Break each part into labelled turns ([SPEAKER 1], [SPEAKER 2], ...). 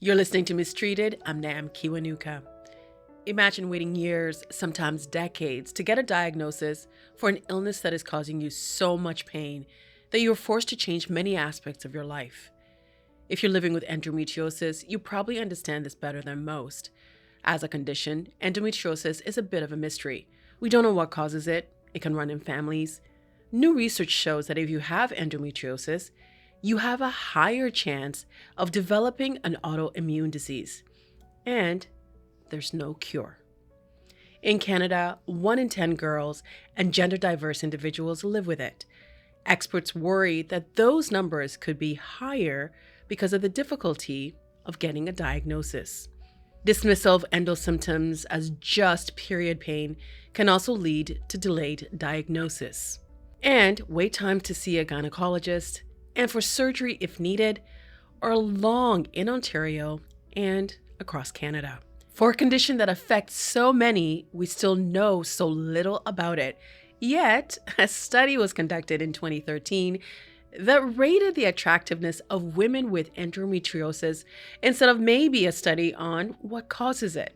[SPEAKER 1] You're listening to Mistreated. I'm Nam Kiwanuka. Imagine waiting years, sometimes decades, to get a diagnosis for an illness that is causing you so much pain that you're forced to change many aspects of your life. If you're living with endometriosis, you probably understand this better than most. As a condition, endometriosis is a bit of a mystery. We don't know what causes it. It can run in families. New research shows that if you have endometriosis, you have a higher chance of developing an autoimmune disease. And there's no cure. In Canada, 1 in 10 girls and gender diverse individuals live with it. Experts worry that those numbers could be higher because of the difficulty of getting a diagnosis. Dismissal of endo symptoms as just period pain can also lead to delayed diagnosis. And wait time to see a gynecologist and for surgery if needed are long in Ontario and across Canada. For a condition that affects so many, we still know so little about it. Yet, a study was conducted in 2013 that rated the attractiveness of women with endometriosis instead of maybe a study on what causes it.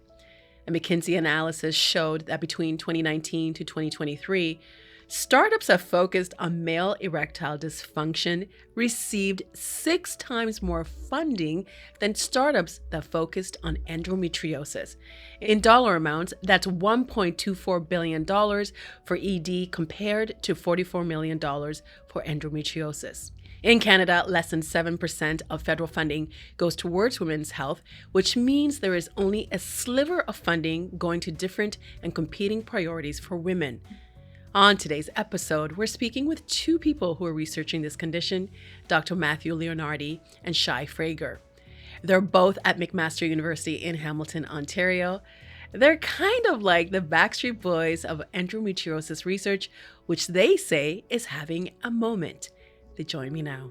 [SPEAKER 1] A McKinsey analysis showed that between 2019 to 2023, startups that focused on male erectile dysfunction received 6 times more funding than startups that focused on endometriosis. In dollar amounts, that's $1.24 billion for ED compared to $44 million for endometriosis. In Canada, less than 7% of federal funding goes towards women's health, which means there is only a sliver of funding going to different and competing priorities for women. On today's episode, we're speaking with 2 people who are researching this condition, Dr. Mathew Leonardi and Shay Freger. They're both at McMaster University in Hamilton, Ontario. They're kind of like the Backstreet Boys of endometriosis research, which they say is having a moment. They join me now.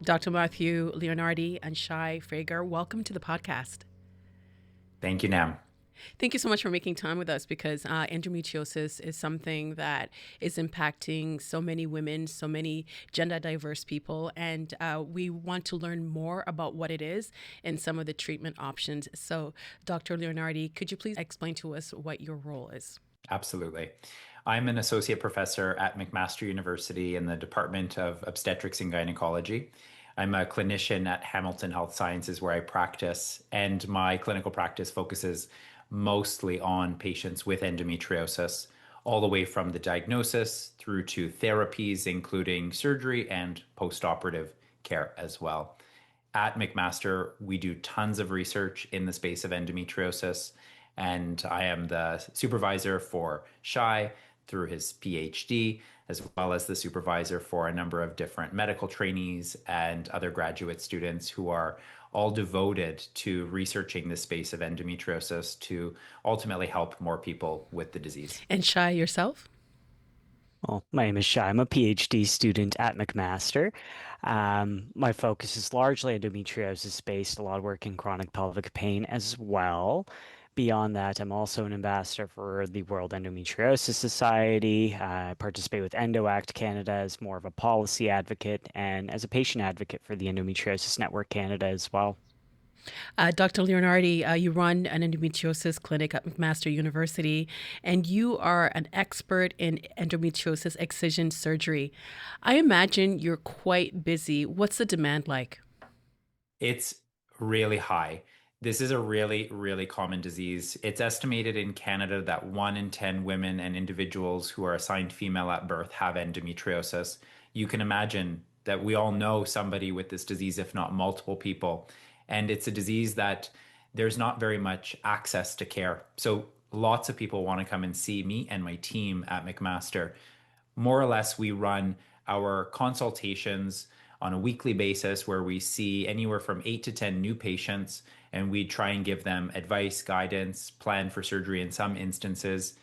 [SPEAKER 1] Dr. Mathew Leonardi and Shay Freger, welcome to the podcast.
[SPEAKER 2] Thank you, Nam.
[SPEAKER 1] Thank you so much for making time with us because endometriosis is something that is impacting so many women, so many gender diverse people, and we want to learn more about what it is and some of the treatment options. So, Dr. Leonardi, could you please explain to us what your role is?
[SPEAKER 2] Absolutely. I'm an associate professor at McMaster University in the Department of Obstetrics and Gynecology. I'm a clinician at Hamilton Health Sciences where I practice, and my clinical practice focuses mostly on patients with endometriosis, all the way from the diagnosis through to therapies, including surgery and post-operative care as well. At McMaster, we do tons of research in the space of endometriosis, and I am the supervisor for Shay through his PhD, as well as the supervisor for a number of different medical trainees and other graduate students who are all devoted to researching the space of endometriosis to ultimately help more people with the disease.
[SPEAKER 1] And Shay, yourself?
[SPEAKER 3] Well, my name is Shay. I'm a PhD student at McMaster. My focus is largely endometriosis-based, a lot of work in chronic pelvic pain as well. Beyond that, I'm also an ambassador for the World Endometriosis Society. I participate with EndoAct Canada as more of a policy advocate and as a patient advocate for the Endometriosis Network Canada as well.
[SPEAKER 1] Dr. Leonardi, you run an endometriosis clinic at McMaster University, and you are an expert in endometriosis excision surgery. I imagine you're quite busy. What's the demand like?
[SPEAKER 2] It's really high. This is a really, really common disease. It's estimated in Canada that 1 in 10 women and individuals who are assigned female at birth have endometriosis. You can imagine that we all know somebody with this disease, if not multiple people. And it's a disease that there's not very much access to care. So lots of people want to come and see me and my team at McMaster. More or less, we run our consultations on a weekly basis where we see anywhere from 8 to 10 new patients, and we try and give them advice, guidance, plan for surgery in some instances.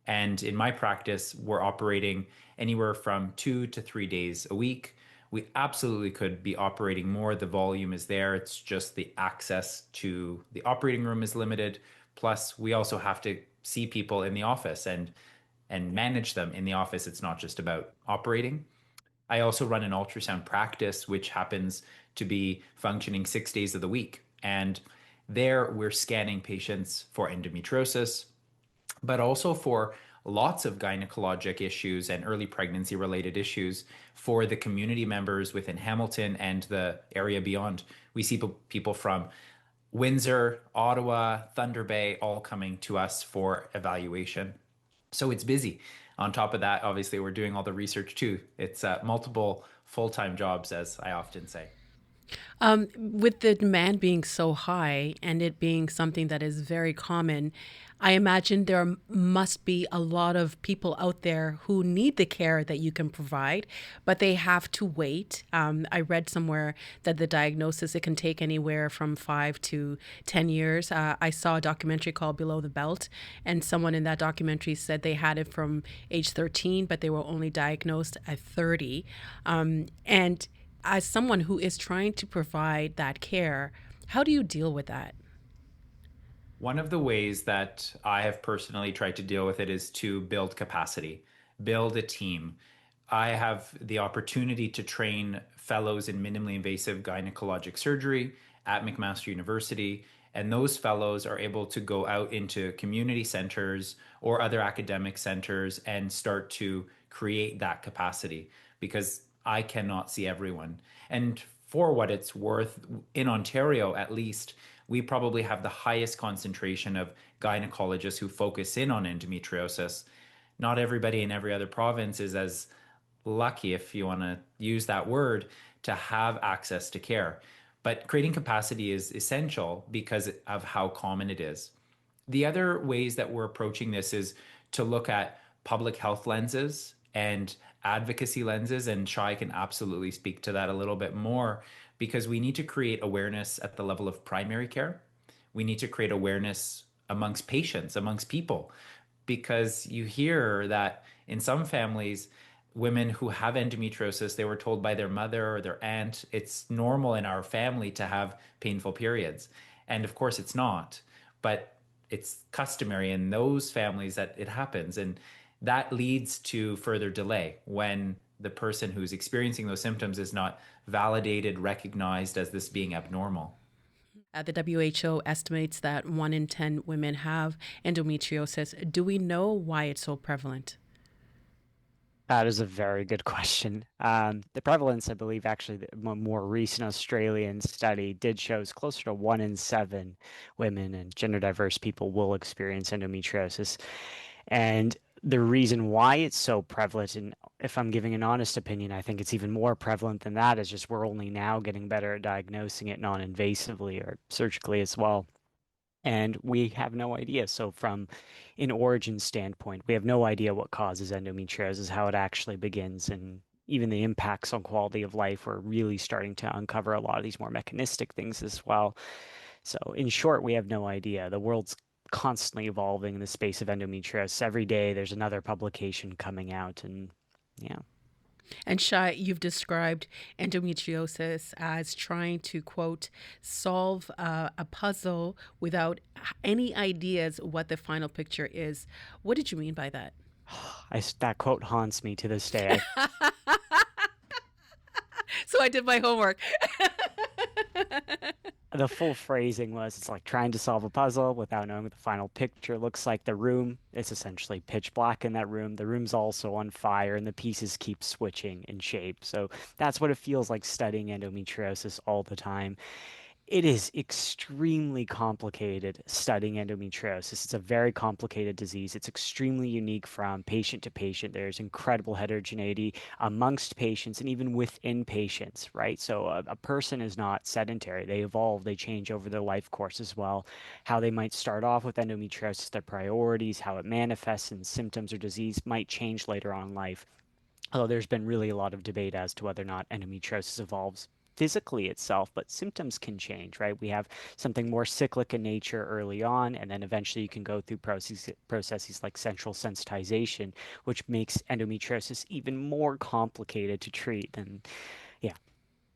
[SPEAKER 2] And in my practice, we're operating anywhere from 2 to 3 days a week. We absolutely could be operating more. The volume is there. It's just the access to the operating room is limited. Plus, we also have to see people in the office and manage them in the office. It's not just about operating. I also run an ultrasound practice, which happens to be functioning 6 days of the week. And there we're scanning patients for endometriosis, but also for lots of gynecologic issues and early pregnancy related issues for the community members within Hamilton and the area beyond. We see people from Windsor, Ottawa, Thunder Bay, all coming to us for evaluation. So it's busy. On top of that, obviously, we're doing all the research too. It's multiple full-time jobs, as I often say.
[SPEAKER 1] With the demand being so high and it being something that is very common, I imagine there must be a lot of people out there who need the care that you can provide, but they have to wait. I read somewhere that the diagnosis, it can take anywhere from 5 to 10 years. I saw a documentary called Below the Belt, and someone in that documentary said they had it from age 13, but they were only diagnosed at 30. And as someone who is trying to provide that care, how do you deal with that?
[SPEAKER 2] One of the ways that I have personally tried to deal with it is to build capacity, build a team. I have the opportunity to train fellows in minimally invasive gynecologic surgery at McMaster University, and those fellows are able to go out into community centers or other academic centers and start to create that capacity because I cannot see everyone. And for what it's worth, in Ontario at least, we probably have the highest concentration of gynecologists who focus in on endometriosis. Not everybody in every other province is as lucky, if you want to use that word, to have access to care. But creating capacity is essential because of how common it is. The other ways that we're approaching this is to look at public health lenses and advocacy lenses. And Shai can absolutely speak to that a little bit more because we need to create awareness at the level of primary care. We need to create awareness amongst patients, amongst people, because you hear that in some families, women who have endometriosis, they were told by their mother or their aunt, it's normal in our family to have painful periods. And of course, it's not, but it's customary in those families that it happens. And that leads to further delay when the person who's experiencing those symptoms is not validated, recognized as this being abnormal.
[SPEAKER 1] The WHO estimates that 1 in 10 women have endometriosis. Do we know why it's so prevalent?
[SPEAKER 3] That is a very good question. The prevalence, I believe, actually, the more recent Australian study did show is closer to 1 in 7 women and gender diverse people will experience endometriosis. And the reason why it's so prevalent, and if I'm giving an honest opinion, I think it's even more prevalent than that, is just we're only now getting better at diagnosing it non-invasively or surgically as well. And we have no idea. So, from an origin standpoint, we have no idea what causes endometriosis, how it actually begins, and even the impacts on quality of life. We're really starting to uncover a lot of these more mechanistic things as well. So, in short, we have no idea. The world's constantly evolving in the space of endometriosis. Every day, there's another publication coming out, and yeah.
[SPEAKER 1] And Shai, you've described endometriosis as trying to, quote, solve a puzzle without any ideas what the final picture is. What did you mean by that?
[SPEAKER 3] That quote haunts me to this day.
[SPEAKER 1] So I did my homework.
[SPEAKER 3] The full phrasing was it's like trying to solve a puzzle without knowing what the final picture looks like. The room, it's essentially pitch black in that room. The room's also on fire and the pieces keep switching in shape. So that's what it feels like studying endometriosis all the time. It is extremely complicated studying endometriosis. It's a very complicated disease. It's extremely unique from patient to patient. There's incredible heterogeneity amongst patients and even within patients, right? So a person is not sedentary. They evolve, they change over their life course as well. How they might start off with endometriosis, their priorities, how it manifests in symptoms or disease might change later on in life. Although there's been really a lot of debate as to whether or not endometriosis evolves physically itself, but symptoms can change, right? We have something more cyclic in nature early on, and then eventually you can go through processes like central sensitization, which makes endometriosis even more complicated to treat. And yeah.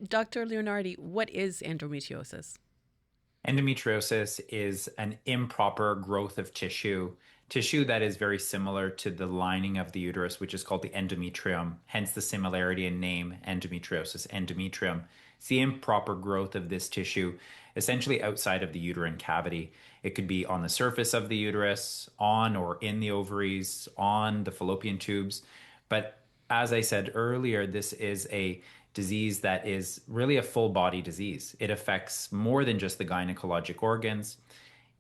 [SPEAKER 1] Dr. Leonardi, what is endometriosis?
[SPEAKER 2] Endometriosis is an improper growth of tissue tissue that is very similar to the lining of the uterus, which is called the endometrium, hence the similarity in name, endometriosis, endometrium. It's the improper growth of this tissue essentially outside of the uterine cavity. It could be on the surface of the uterus, on or in the ovaries, on the fallopian tubes. But as I said earlier, this is a disease that is really a full body disease. It affects more than just the gynecologic organs.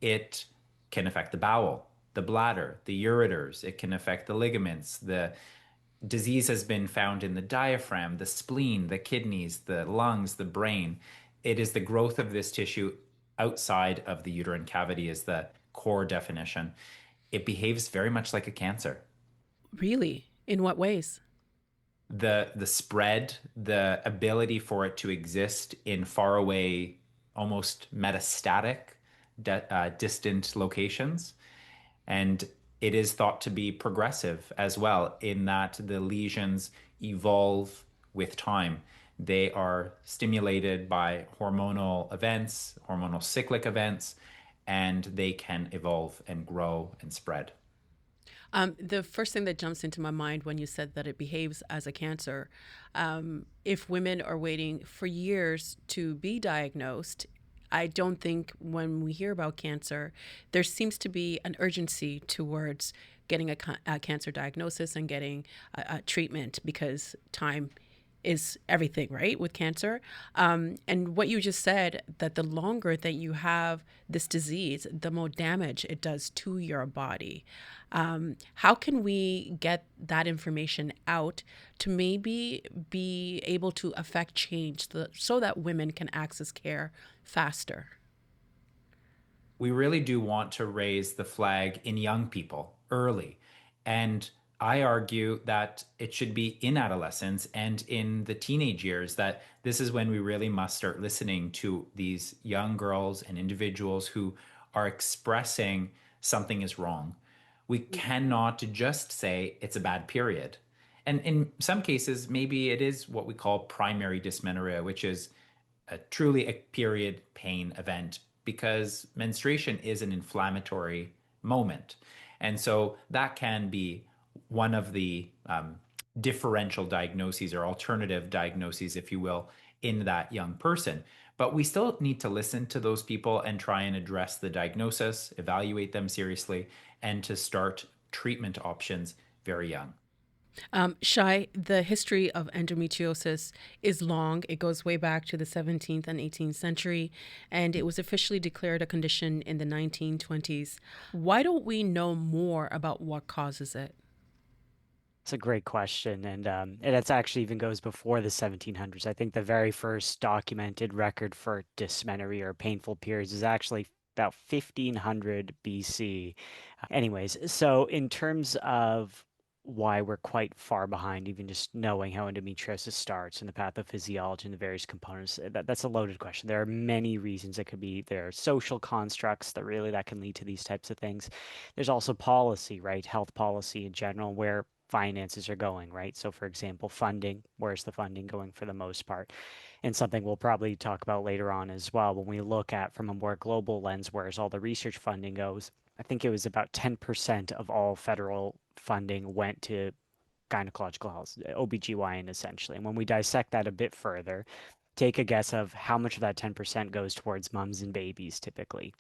[SPEAKER 2] It can affect the bowel, the bladder, the ureters. It can affect the ligaments. The disease has been found in the diaphragm, the spleen, the kidneys, the lungs, the brain. It is the growth of this tissue outside of the uterine cavity is the core definition. It behaves very much like a cancer.
[SPEAKER 1] Really? In what ways?
[SPEAKER 2] The spread, the ability for it to exist in far away, almost metastatic, distant locations. And it is thought to be progressive as well, in that the lesions evolve with time. They are stimulated by hormonal events, hormonal cyclic events, and they can evolve and grow and spread.
[SPEAKER 1] The first thing that jumps into my mind when you said that it behaves as a cancer, if women are waiting for years to be diagnosed, I don't think when we hear about cancer, there seems to be an urgency towards getting a cancer diagnosis and getting a treatment because time is everything, right, with cancer. And what you just said, that the longer that you have this disease, the more damage it does to your body. How can we get that information out to maybe be able to affect change so that women can access care faster?
[SPEAKER 2] We really do want to raise the flag in young people early. And I argue that it should be in adolescence and in the teenage years, that this is when we really must start listening to these young girls and individuals who are expressing something is wrong. We cannot just say it's a bad period. And in some cases, maybe it is what we call primary dysmenorrhea, which is truly a period pain event, because menstruation is an inflammatory moment. And so that can be one of the differential diagnoses or alternative diagnoses, if you will, in that young person. But we still need to listen to those people and try and address the diagnosis, evaluate them seriously, and to start treatment options very young.
[SPEAKER 1] Shy, the history of endometriosis is long. It goes way back to the 17th and 18th century, and it was officially declared a condition in the 1920s. Why don't we know more about what causes it?
[SPEAKER 3] It's a great question, and it's actually even goes before the 1700s. I think the very first documented record for dysmenorrhea or painful periods is actually about 1500 BC. Anyways, so in terms of why we're quite far behind, even just knowing how endometriosis starts and the pathophysiology and the various components, that's a loaded question. There are many reasons it could be. There are social constructs that can lead to these types of things. There's also policy, right? Health policy in general, where finances are going, right? So, for example, funding, where's the funding going for the most part? And something we'll probably talk about later on as well when we look at from a more global lens, where's all the research funding goes. I think it was about 10% of all federal funding went to gynecological health, OBGYN essentially. And when we dissect that a bit further, take a guess of how much of that 10% goes towards moms and babies typically,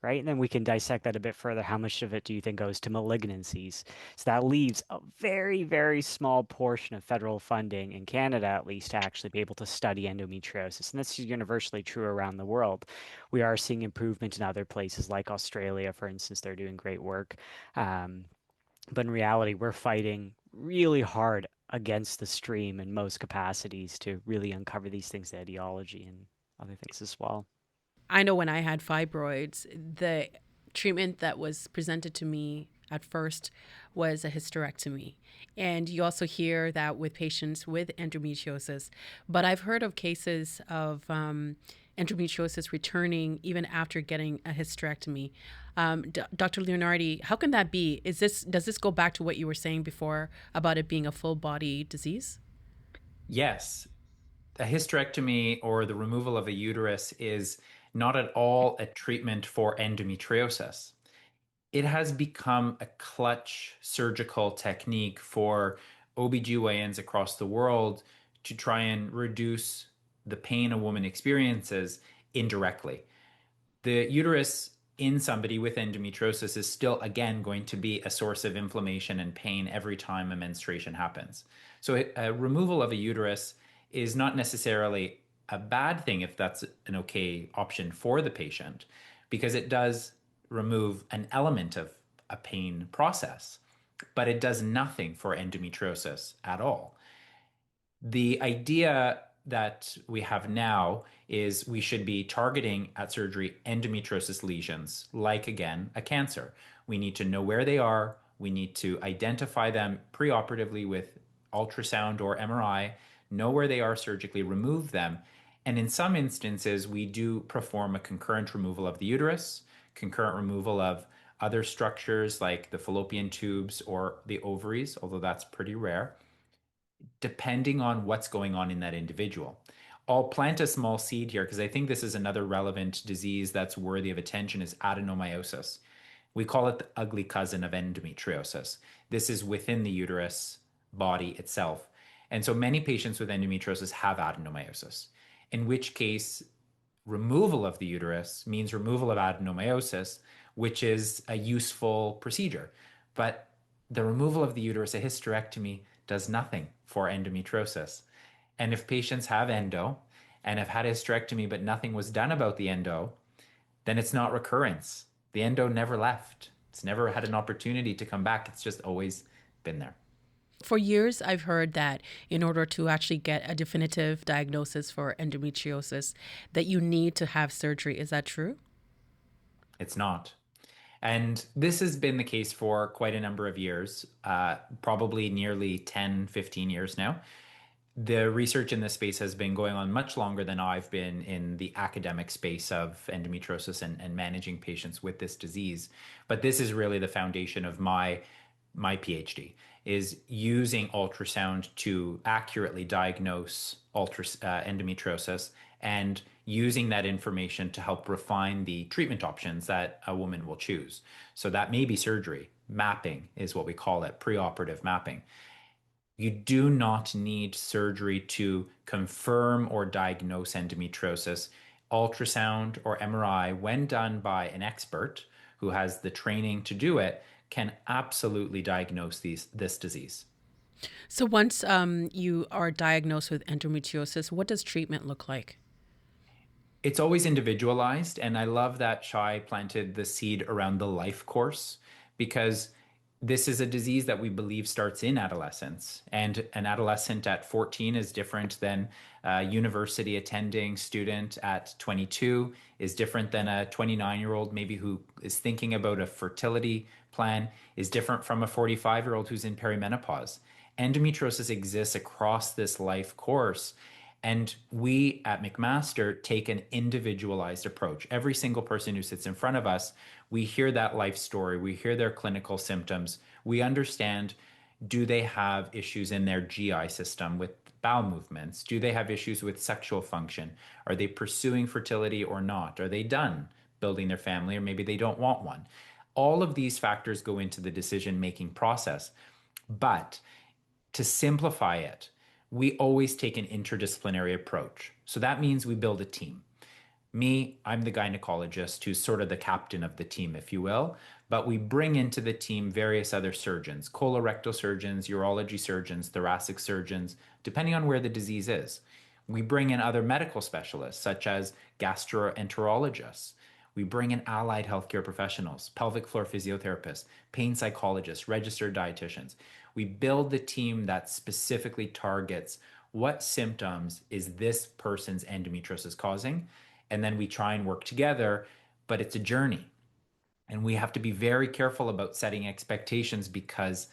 [SPEAKER 3] right? And then we can dissect that a bit further. How much of it do you think goes to malignancies? So that leaves a very, very small portion of federal funding in Canada, at least, to actually be able to study endometriosis. And that's universally true around the world. We are seeing improvement in other places like Australia, for instance. They're doing great work. Um, but in reality, we're fighting really hard against the stream in most capacities to really uncover these things, the etiology and other things as well.
[SPEAKER 1] I know when I had fibroids, the treatment that was presented to me at first was a hysterectomy. And you also hear that with patients with endometriosis. But I've heard of cases of endometriosis returning even after getting a hysterectomy. Dr. Leonardi, how can that be? Does this go back to what you were saying before about it being a full body disease?
[SPEAKER 2] Yes, a hysterectomy or the removal of a uterus is not at all a treatment for endometriosis. It has become a clutch surgical technique for OBGYNs across the world to try and reduce the pain a woman experiences indirectly. The uterus in somebody with endometriosis is still, again, going to be a source of inflammation and pain every time a menstruation happens. So, a removal of a uterus is not necessarily a bad thing if that's an okay option for the patient, because it does remove an element of a pain process, but it does nothing for endometriosis at all. The idea that we have now is we should be targeting at surgery endometriosis lesions, like again, a cancer. We need to know where they are. We need to identify them preoperatively with ultrasound or MRI, know where they are surgically, remove them. And in some instances, we do perform a concurrent removal of the uterus, concurrent removal of other structures like the fallopian tubes or the ovaries, although that's pretty rare, depending on what's going on in that individual. I'll plant a small seed here because I think this is another relevant disease that's worthy of attention is adenomyosis. We call it the ugly cousin of endometriosis. This is within the uterus body itself. And so many patients with endometriosis have adenomyosis, in which case removal of the uterus means removal of adenomyosis, which is a useful procedure. But the removal of the uterus, a hysterectomy, does nothing for endometriosis. And if patients have endo and have had a hysterectomy but nothing was done about the endo, then it's not recurrence. The endo never left. It's never had an opportunity to come back. It's just always been there.
[SPEAKER 1] For years, I've heard that in order to actually get a definitive diagnosis for endometriosis, that you need to have surgery. Is that true?
[SPEAKER 2] It's not. And this has been the case for quite a number of years, probably nearly 10, 15 years now. The research in this space has been going on much longer than I've been in the academic space of endometriosis and managing patients with this disease. But this is really the foundation of my PhD, is using ultrasound to accurately diagnose endometriosis and using that information to help refine the treatment options that a woman will choose. So that may be surgery. Mapping is what we call it, preoperative mapping. You do not need surgery to confirm or diagnose endometriosis. Ultrasound or MRI, when done by an expert who has the training to do it, can absolutely diagnose this disease.
[SPEAKER 1] So once you are diagnosed with endometriosis, what does treatment look like?
[SPEAKER 2] It's always individualized, and I love that Shay planted the seed around the life course, because this is a disease that we believe starts in adolescence, and an adolescent at 14 is different than a university attending student at 22, is different than a 29-year-old maybe who is thinking about a fertility plan, is different from a 45-year-old who's in perimenopause. Endometriosis exists across this life course. And we at McMaster take an individualized approach. Every single person who sits in front of us, we hear that life story, we hear their clinical symptoms, we understand, do they have issues in their GI system with bowel movements? Do they have issues with sexual function? Are they pursuing fertility or not? Are they done building their family, or maybe they don't want one? All of these factors go into the decision-making process. But to simplify it, we always take an interdisciplinary approach. So that means we build a team. Me, I'm the gynecologist who's sort of the captain of the team, if you will, but we bring into the team various other surgeons, colorectal surgeons, urology surgeons, thoracic surgeons, depending on where the disease is. We bring in other medical specialists, such as gastroenterologists. We bring in allied healthcare professionals, pelvic floor physiotherapists, pain psychologists, registered dietitians. We build the team that specifically targets what symptoms is this person's endometriosis causing, and then we try and work together, but it's a journey. And we have to be very careful about setting expectations, because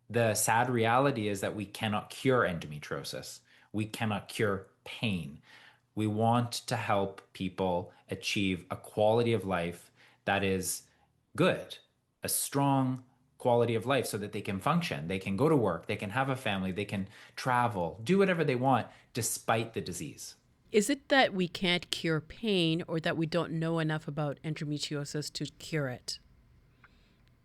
[SPEAKER 2] the sad reality is that we cannot cure endometriosis. We cannot cure pain. We want to help people achieve a quality of life that is good, a strong quality of life, so that they can function, they can go to work, they can have a family, they can travel, do whatever they want despite the disease.
[SPEAKER 1] Is it that we can't cure pain or that we don't know enough about endometriosis to cure it?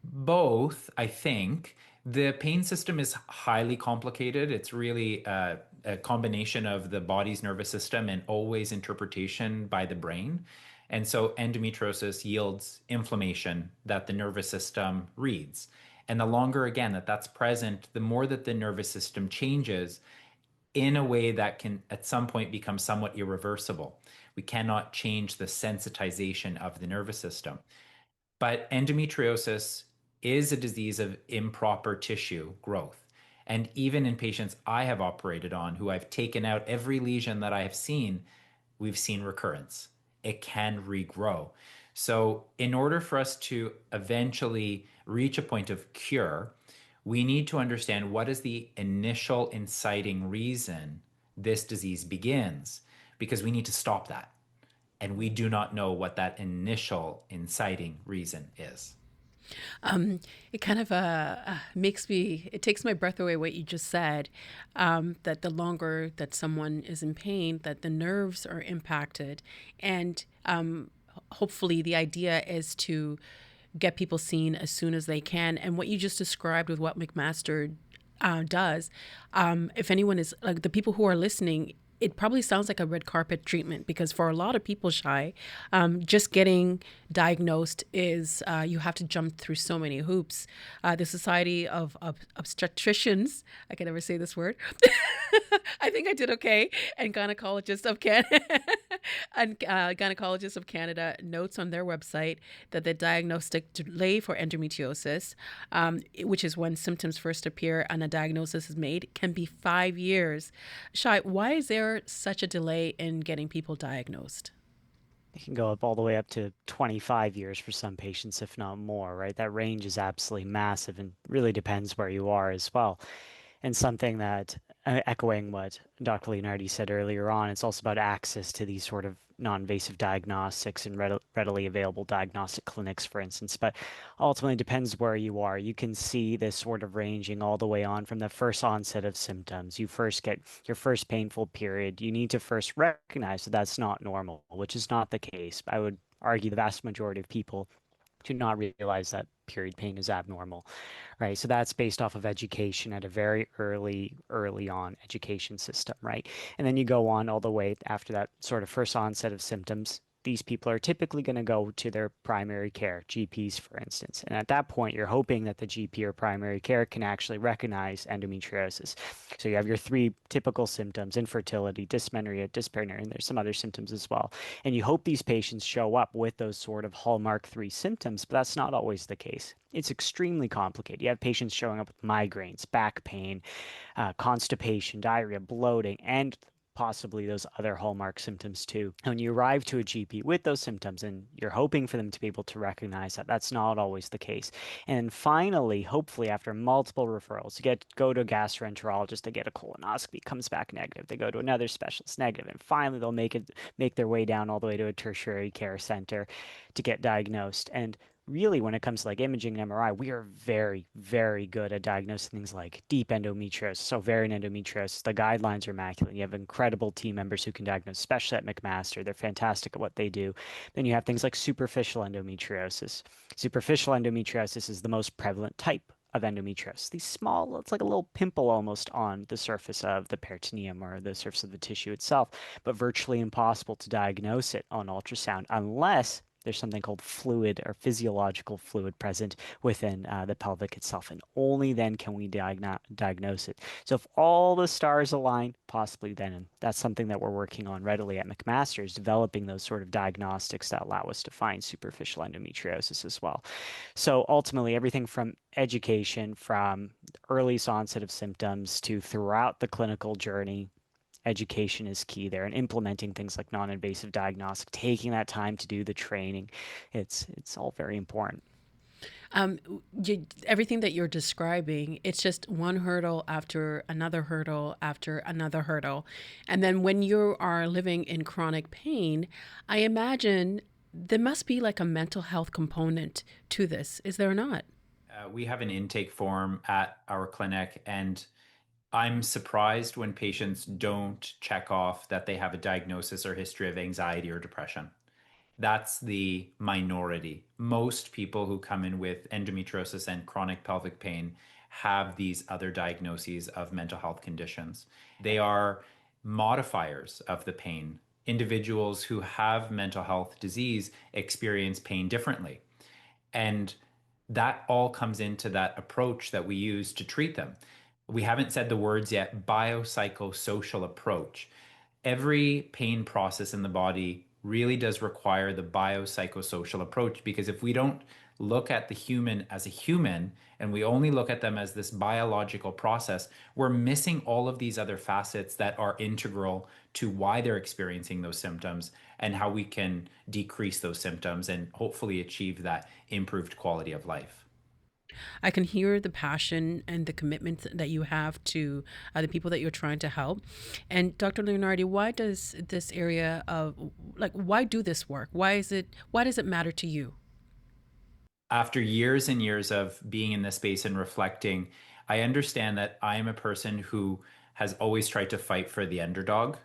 [SPEAKER 2] Both, I think. The pain system is highly complicated. It's really a combination of the body's nervous system and always interpretation by the brain. And so endometriosis yields inflammation that the nervous system reads. And the longer, again, that that's present, the more that the nervous system changes in a way that can at some point become somewhat irreversible. We cannot change the sensitization of the nervous system. But endometriosis is a disease of improper tissue growth. And even in patients I have operated on who I've taken out every lesion that I have seen, we've seen recurrence. It can regrow. So, in order for us to eventually reach a point of cure, we need to understand what is the initial inciting reason this disease begins, because we need to stop that. And we do not know what that initial inciting reason is.
[SPEAKER 1] It kind of it takes my breath away what you just said, that the longer that someone is in pain, that the nerves are impacted. And hopefully the idea is to get people seen as soon as they can. And what you just described with what McMaster does, if anyone is like the people who are listening, it probably sounds like a red carpet treatment because for a lot of people, Shy, just getting diagnosed is you have to jump through so many hoops. The Society of Obstetricians, I can never say this word. I think I did okay. And gynecologists of Gynecologists of Canada notes on their website that the diagnostic delay for endometriosis, which is when symptoms first appear and a diagnosis is made, can be 5 years. Shai, why is there such a delay in getting people diagnosed?
[SPEAKER 3] It can go up all the way up to 25 years for some patients, if not more, right? That range is absolutely massive and really depends where you are as well. And something that, echoing what Dr. Leonardi said earlier on, it's also about access to these sort of non-invasive diagnostics and readily available diagnostic clinics, for instance. But ultimately, it depends where you are. You can see this sort of ranging all the way on from the first onset of symptoms. You first get your first painful period. You need to first recognize that that's not normal, which is not the case. I would argue the vast majority of people do not realize that period pain is abnormal, right? So that's based off of education at a very early on education system, right? And then you go on all the way after that sort of first onset of symptoms. These people are typically going to go to their primary care, GPs, for instance. And at that point, you're hoping that the GP or primary care can actually recognize endometriosis. So you have your three typical symptoms: infertility, dysmenorrhea, dyspareunia, and there's some other symptoms as well. And you hope these patients show up with those sort of hallmark 3 symptoms, but that's not always the case. It's extremely complicated. You have patients showing up with migraines, back pain, constipation, diarrhea, bloating, and possibly those other hallmark symptoms too. And when you arrive to a GP with those symptoms and you're hoping for them to be able to recognize that, that's not always the case. And finally, hopefully after multiple referrals, go to a gastroenterologist, they get a colonoscopy, comes back negative. They go to another specialist, negative. And finally they'll make their way down all the way to a tertiary care center to get diagnosed. And really, when it comes to like imaging and MRI, we are very, very good at diagnosing things like deep endometriosis, so ovarian endometriosis. The guidelines are immaculate. You have incredible team members who can diagnose, especially at McMaster. They're fantastic at what they do. Then you have things like superficial endometriosis. Superficial endometriosis is the most prevalent type of endometriosis. These small, it's like a little pimple almost on the surface of the peritoneum or the surface of the tissue itself, but virtually impossible to diagnose it on ultrasound unless there's something called fluid or physiological fluid present within the pelvic itself, and only then can we diagnose it. So if all the stars align, possibly then, and that's something that we're working on readily at McMaster, is developing those sort of diagnostics that allow us to find superficial endometriosis as well. So ultimately, everything from education, from earliest onset of symptoms to throughout the clinical journey, education is key there, and implementing things like non-invasive diagnostic, taking that time to do the training. It's all very important.
[SPEAKER 1] Um, Everything that you're describing, it's just one hurdle after another hurdle after another hurdle. And then when you are living in chronic pain, I imagine there must be like a mental health component to this. Is there not?
[SPEAKER 2] We have an intake form at our clinic, and I'm surprised when patients don't check off that they have a diagnosis or history of anxiety or depression. That's the minority. Most people who come in with endometriosis and chronic pelvic pain have these other diagnoses of mental health conditions. They are modifiers of the pain. Individuals who have mental health disease experience pain differently. And that all comes into that approach that we use to treat them. We haven't said the words yet, biopsychosocial approach. Every pain process in the body really does require the biopsychosocial approach, because if we don't look at the human as a human and we only look at them as this biological process, we're missing all of these other facets that are integral to why they're experiencing those symptoms and how we can decrease those symptoms and hopefully achieve that improved quality of life.
[SPEAKER 1] I can hear the passion and the commitment that you have to the people that you're trying to help. And Dr. Leonardi, why does this area of why do this work? Why does it matter to you?
[SPEAKER 2] After years and years of being in this space and reflecting, I understand that I am a person who has always tried to fight for the underdog.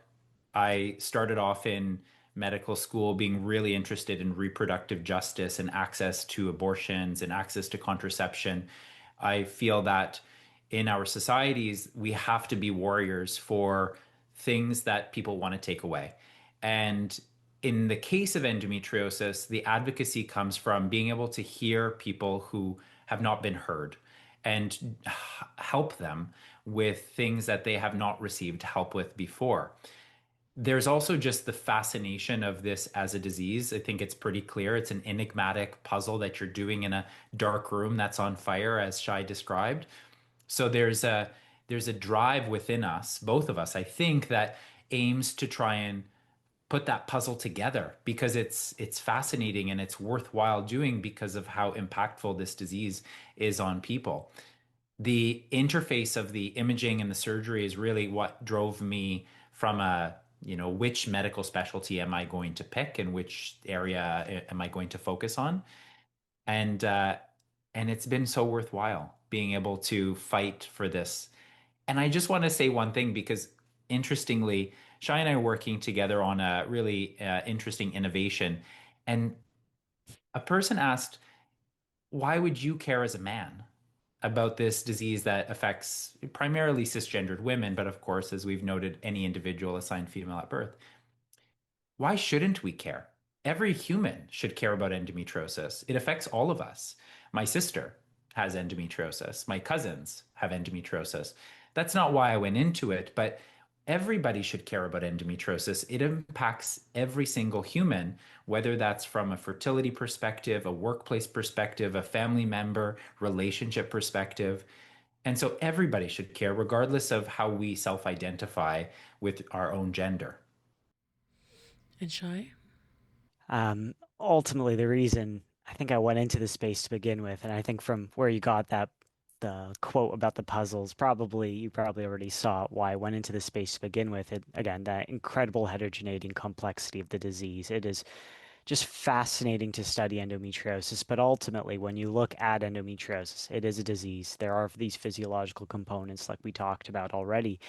[SPEAKER 2] I started off in medical school being really interested in reproductive justice and access to abortions and access to contraception. I feel that in our societies, we have to be warriors for things that people want to take away. And in the case of endometriosis, the advocacy comes from being able to hear people who have not been heard and help them with things that they have not received help with before. There's also just the fascination of this as a disease. I think it's pretty clear. It's an enigmatic puzzle that you're doing in a dark room that's on fire, as Shay described. So there's a drive within us, both of us, I think, that aims to try and put that puzzle together because it's fascinating and it's worthwhile doing because of how impactful this disease is on people. The interface of the imaging and the surgery is really what drove me from which medical specialty am I going to pick and which area am I going to focus on? And and it's been so worthwhile being able to fight for this. And I just want to say one thing because interestingly, Shai and I are working together on a really interesting innovation. And a person asked, why would you care as a man about this disease that affects primarily cisgendered women, but of course, as we've noted, any individual assigned female at birth? Why shouldn't we care? Every human should care about endometriosis. It affects all of us. My sister has endometriosis. My cousins have endometriosis. That's not why I went into it, but everybody should care about endometriosis. It impacts every single human, whether that's from a fertility perspective, a workplace perspective, a family member, relationship perspective. And so everybody should care, regardless of how we self identify with our own gender.
[SPEAKER 1] And Shy?
[SPEAKER 3] Ultimately, the reason I think I went into the space to begin with, and I think from where you got that the quote about the puzzles, probably you probably already saw why I went into the space to begin with. It again, that incredible heterogeneity and complexity of the disease. It is just fascinating to study endometriosis, but ultimately, when you look at endometriosis, it is a disease. There are these physiological components, like we talked about already.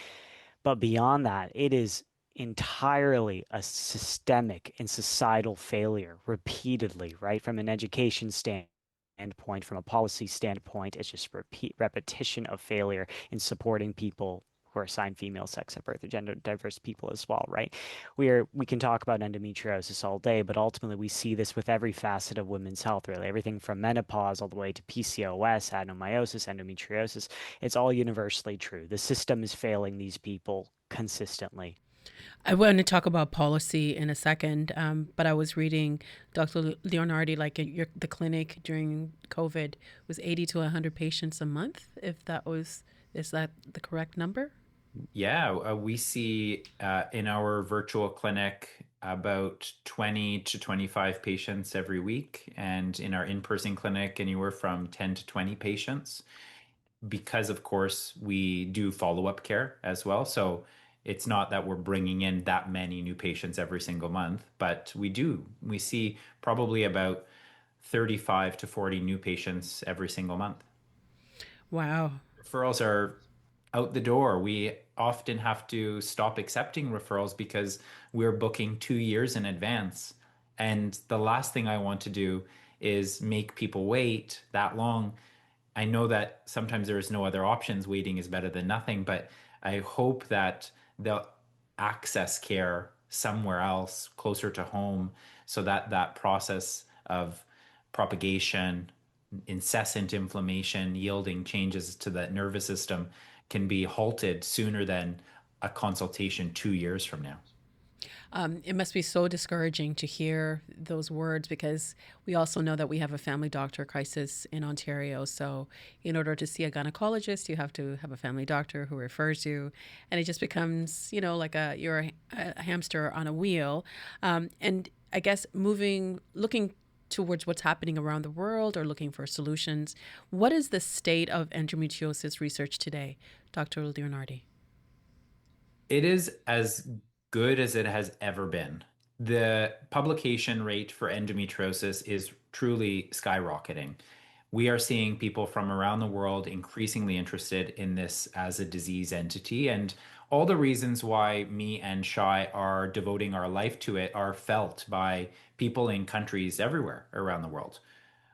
[SPEAKER 3] But beyond that, it is entirely a systemic and societal failure repeatedly, right? From an education standpoint, from a policy standpoint, it's just repetition of failure in supporting people who are assigned female sex at birth or gender diverse people as well, right? We can talk about endometriosis all day, but ultimately we see this with every facet of women's health, really. Everything from menopause all the way to PCOS, adenomyosis, endometriosis. It's all universally true. The system is failing these people consistently.
[SPEAKER 1] I want to talk about policy in a second, but I was reading Dr. Leonardi, like the clinic during COVID was 80 to 100 patients a month. Is that the correct number?
[SPEAKER 2] Yeah, we see in our virtual clinic about 20 to 25 patients every week, and in our in-person clinic, anywhere from 10 to 20 patients. Because, of course, we do follow-up care as well. So it's not that we're bringing in that many new patients every single month, but we do. We see probably about 35 to 40 new patients every single month.
[SPEAKER 1] Wow.
[SPEAKER 2] Referrals are out the door. We often have to stop accepting referrals because we're booking 2 years in advance. And the last thing I want to do is make people wait that long. I know that sometimes there is no other options. Waiting is better than nothing, but I hope that they'll access care somewhere else closer to home so that that process of propagation, incessant inflammation, yielding changes to the nervous system can be halted sooner than a consultation 2 years from now.
[SPEAKER 1] It must be so discouraging to hear those words because we also know that we have a family doctor crisis in Ontario. So, in order to see a gynecologist, you have to have a family doctor who refers you, and it just becomes, like you're a hamster on a wheel. And I guess looking towards what's happening around the world or looking for solutions. What is the state of endometriosis research today, Dr. Leonardi?
[SPEAKER 2] It is as good as it has ever been. The publication rate for endometriosis is truly skyrocketing. We are seeing people from around the world increasingly interested in this as a disease entity. And all the reasons why me and Shay are devoting our life to it are felt by people in countries everywhere around the world.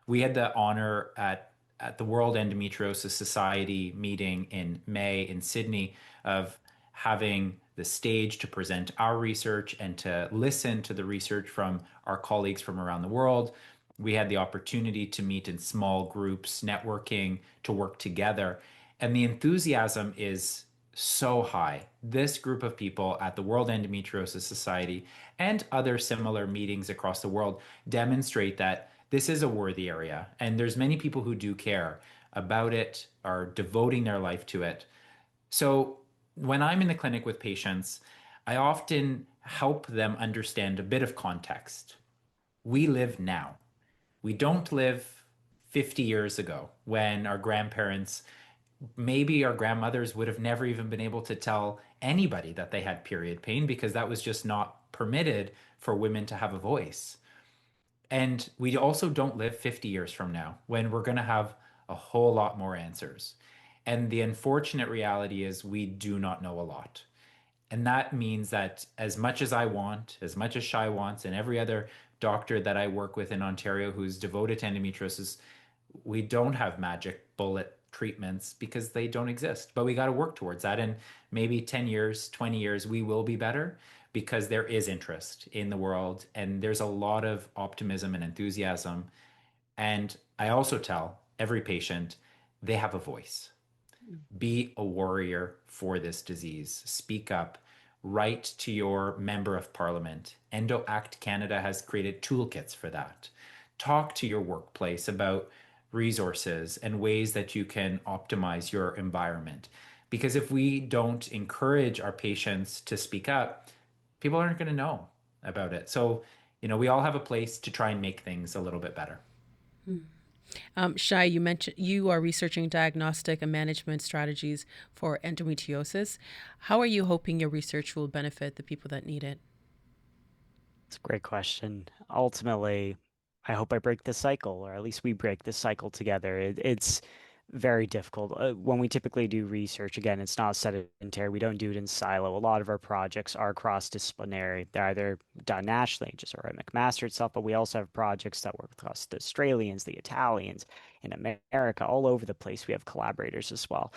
[SPEAKER 2] We had the honor at the World Endometriosis Society meeting in May in Sydney of having the stage to present our research and to listen to the research from our colleagues from around the world. We had the opportunity to meet in small groups, networking, to work together. And the enthusiasm is so high. This group of people at the World Endometriosis Society and other similar meetings across the world demonstrate that this is a worthy area. And there's many people who do care about it, are devoting their life to it. So when I'm in the clinic with patients, I often help them understand a bit of context. We live now. We don't live 50 years ago when our grandparents, maybe our grandmothers would have never even been able to tell anybody that they had period pain because that was just not permitted for women to have a voice. And we also don't live 50 years from now when we're going to have a whole lot more answers. And the unfortunate reality is we do not know a lot. And that means that as much as I want, as much as Shay wants, and every other doctor that I work with in Ontario who's devoted to endometriosis, we don't have magic bullet treatments because they don't exist. But we got to work towards that. And maybe 10 years, 20 years, we will be better because there is interest in the world and there's a lot of optimism and enthusiasm. And I also tell every patient they have a voice. Be a warrior for this disease. Speak up. Write to your member of parliament. Endo Act Canada has created toolkits for that. Talk to your workplace about resources and ways that you can optimize your environment. Because if we don't encourage our patients to speak up, people aren't going to know about it. So, we all have a place to try and make things a little bit better.
[SPEAKER 1] Shay, you mentioned you are researching diagnostic and management strategies for endometriosis. How are you hoping your research will benefit the people that need it?
[SPEAKER 3] It's a great question. Ultimately, I hope I break this cycle, or at least we break this cycle together. It's very difficult. When we typically do research, again, it's not sedentary. We don't do it in silo. A lot of our projects are cross-disciplinary. They're either done nationally, just or at McMaster itself, but we also have projects that work across the Australians, the Italians, in America, all over the place. We have collaborators as well.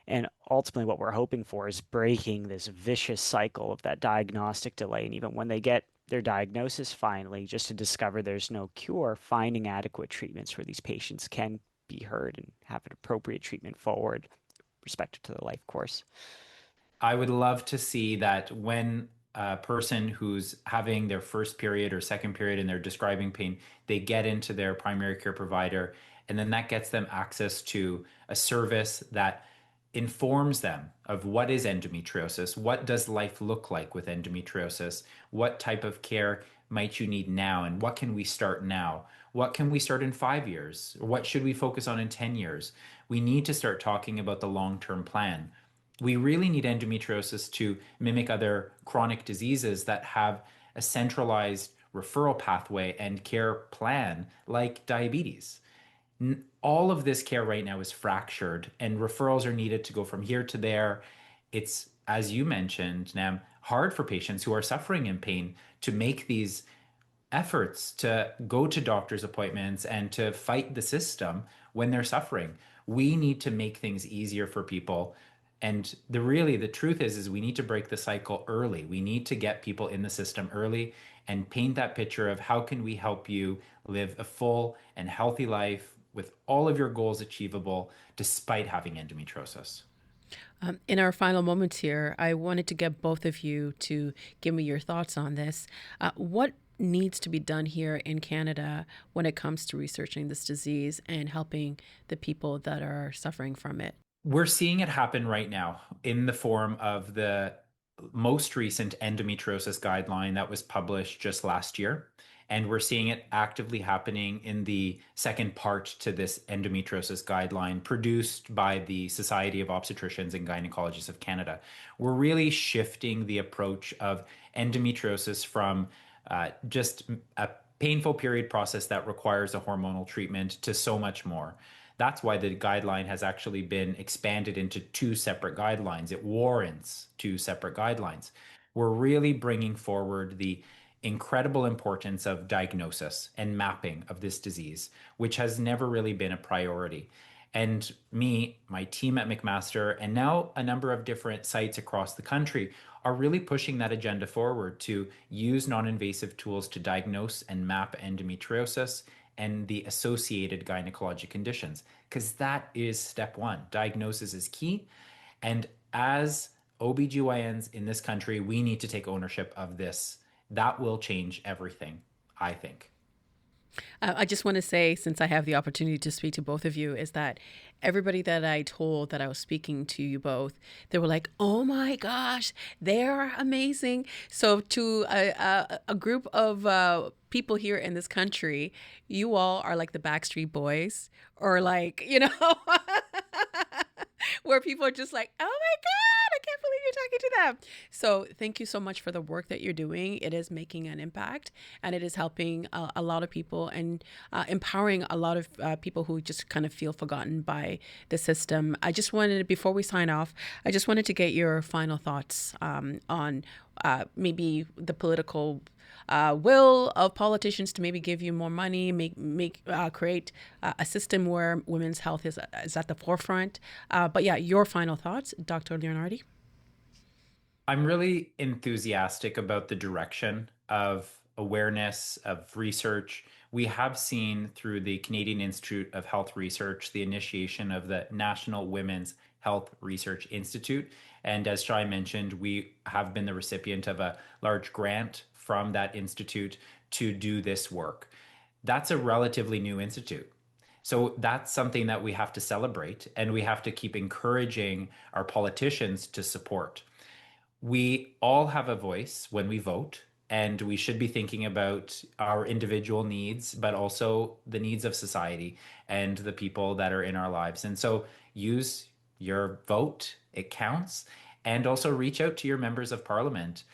[SPEAKER 3] And ultimately, what we're hoping for is breaking this vicious cycle of that diagnostic delay. And even when they get their diagnosis finally, just to discover there's no cure, finding adequate treatments where these patients can be heard and have an appropriate treatment forward, respective to their life course.
[SPEAKER 2] I would love to see that when a person who's having their first period or second period and they're describing pain, they get into their primary care provider, and then that gets them access to a service that informs them of what is endometriosis, what does life look like with endometriosis, what type of care might you need now, and what can we start now? What can we start in 5 years? What should we focus on in 10 years? We need to start talking about the long-term plan. We really need endometriosis to mimic other chronic diseases that have a centralized referral pathway and care plan like diabetes. All of this care right now is fractured and referrals are needed to go from here to there. It's, as you mentioned, Nam, hard for patients who are suffering in pain to make these efforts to go to doctor's appointments and to fight the system when they're suffering. We need to make things easier for people. And the truth is we need to break the cycle early. We need to get people in the system early and paint that picture of how can we help you live a full and healthy life with all of your goals achievable despite having endometriosis.
[SPEAKER 1] In our final moments here, I wanted to get both of you to give me your thoughts on this. What needs to be done here in Canada when it comes to researching this disease and helping the people that are suffering from it?
[SPEAKER 2] We're seeing it happen right now in the form of the most recent endometriosis guideline that was published just last year. And we're seeing it actively happening in the second part to this endometriosis guideline produced by the Society of Obstetricians and Gynecologists of Canada. We're really shifting the approach of endometriosis from just a painful period process that requires a hormonal treatment to so much more. That's why the guideline has actually been expanded into two separate guidelines. It warrants two separate guidelines. We're really bringing forward the incredible importance of diagnosis and mapping of this disease, which has never really been a priority. And me, my team at McMaster, and now a number of different sites across the country are really pushing that agenda forward to use non-invasive tools to diagnose and map endometriosis and the associated gynecologic conditions, because that is step one. Diagnosis is key. And as OBGYNs in this country, we need to take ownership of this. That will change everything, I think.
[SPEAKER 1] I just want to say, since I have the opportunity to speak to both of you, is that everybody that I told that I was speaking to you both, they were like, "Oh my gosh, they're amazing." So, to a group of people here in this country, you all are like the Backstreet Boys, or like, where people are just like, "Oh my God, I can't believe you're talking to them." So thank you so much for the work that you're doing. It is making an impact, and it is helping a lot of people and empowering a lot of people who just kind of feel forgotten by the system. I just wanted, before we sign off, I just wanted to get your final thoughts on maybe the political will of politicians to maybe give you more money, create a system where women's health is at the forefront. But yeah, your final thoughts, Dr. Leonardi.
[SPEAKER 2] I'm really enthusiastic about the direction of awareness, of research. We have seen through the Canadian Institute of Health Research the initiation of the National Women's Health Research Institute. And as Shai mentioned, we have been the recipient of a large grant from that institute to do this work. That's a relatively new institute. So that's something that we have to celebrate, and we have to keep encouraging our politicians to support. We all have a voice when we vote, and we should be thinking about our individual needs, but also the needs of society and the people that are in our lives. And so use your vote, it counts, and also reach out to your members of parliament.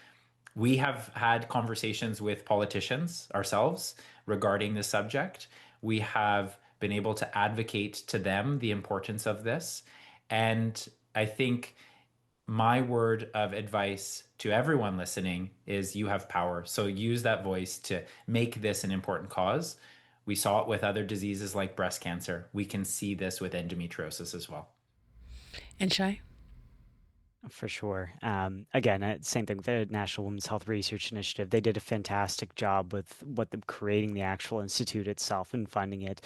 [SPEAKER 2] We have had conversations with politicians ourselves regarding this subject. We have been able to advocate to them the importance of this. And I think my word of advice to everyone listening is you have power. So use that voice to make this an important cause. We saw it with other diseases like breast cancer. We can see this with endometriosis as well.
[SPEAKER 1] And Shai?
[SPEAKER 3] For sure. Again, same thing with the National Women's Health Research Initiative. They did a fantastic job with creating the actual institute itself and funding it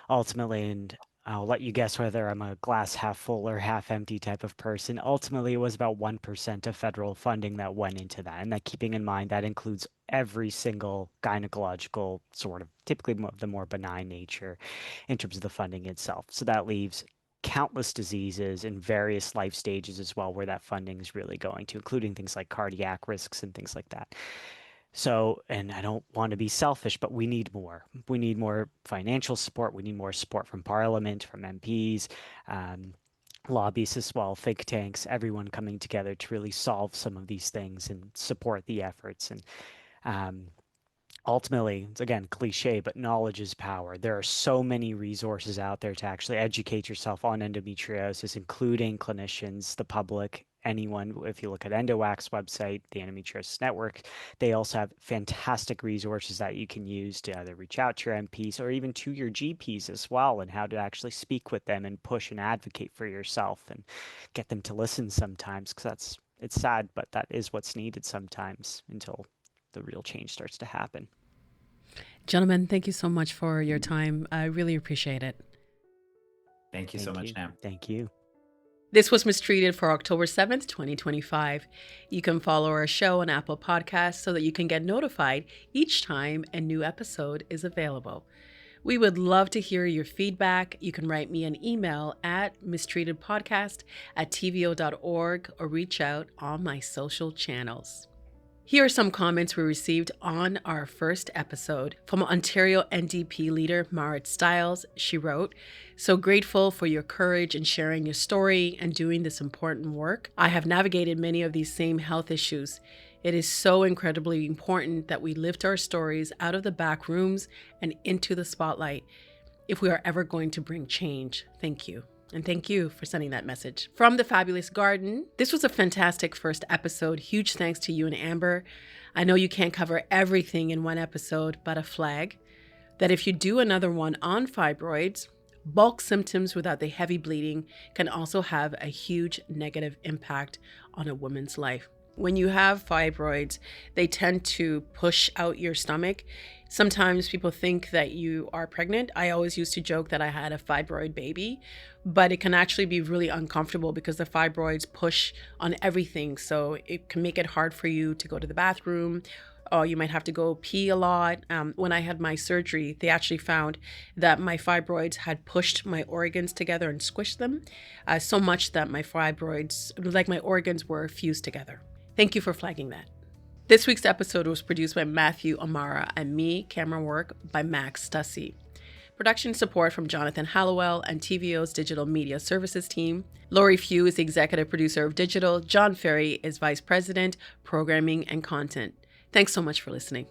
[SPEAKER 3] ultimately. And I'll let you guess whether I'm a glass half full or half empty type of person. Ultimately, it was about 1% of federal funding that went into that. And that, keeping in mind, that includes every single gynecological sort of, typically the more benign nature in terms of the funding itself. So that leaves countless diseases in various life stages as well, where that funding is really going to, including things like cardiac risks and things like that. So, and I don't want to be selfish, but we need more. We need more financial support. We need more support from Parliament, from MPs, um, lobbyists as well, think tanks, everyone coming together to really solve some of these things and support the efforts. And um, ultimately, it's again cliche, but knowledge is power. There are so many resources out there to actually educate yourself on endometriosis, including clinicians, the public, anyone. If you look at EndoWAC's website, the Endometriosis Network, they also have fantastic resources that you can use to either reach out to your MPs or even to your GPs as well, and how to actually speak with them and push and advocate for yourself and get them to listen sometimes, because it's sad, but that is what's needed sometimes until the real change starts to happen.
[SPEAKER 1] Gentlemen, thank you so much for your time. I really appreciate it.
[SPEAKER 2] Thank you so much, Nam.
[SPEAKER 3] Thank you.
[SPEAKER 1] This was Mistreated for October 7th, 2025. You can follow our show on Apple Podcasts so that you can get notified each time a new episode is available. We would love to hear your feedback. You can write me an email at mistreatedpodcast@tvo.org or reach out on my social channels. Here are some comments we received on our first episode from Ontario NDP leader Marit Stiles. She wrote, "So grateful for your courage in sharing your story and doing this important work. I have navigated many of these same health issues. It is so incredibly important that we lift our stories out of the back rooms and into the spotlight if we are ever going to bring change. Thank you." And thank you for sending that message. From the Fabulous Garden, this was a fantastic first episode. Huge thanks to you and Amber. I know you can't cover everything in one episode, but a flag that if you do another one on fibroids, bulk symptoms without the heavy bleeding can also have a huge negative impact on a woman's life. When you have fibroids, they tend to push out your stomach. Sometimes people think that you are pregnant. I always used to joke that I had a fibroid baby, but it can actually be really uncomfortable because the fibroids push on everything. So it can make it hard for you to go to the bathroom, or you might have to go pee a lot. When I had my surgery, they actually found that my fibroids had pushed my organs together and squished them so much that my fibroids, like my organs, were fused together. Thank you for flagging that. This week's episode was produced by Matthew Amara and me, camera work by Max Stussy. Production support from Jonathan Hallowell and TVO's Digital Media Services team. Lori Few is the executive producer of Digital. John Ferry is vice president, programming and content. Thanks so much for listening.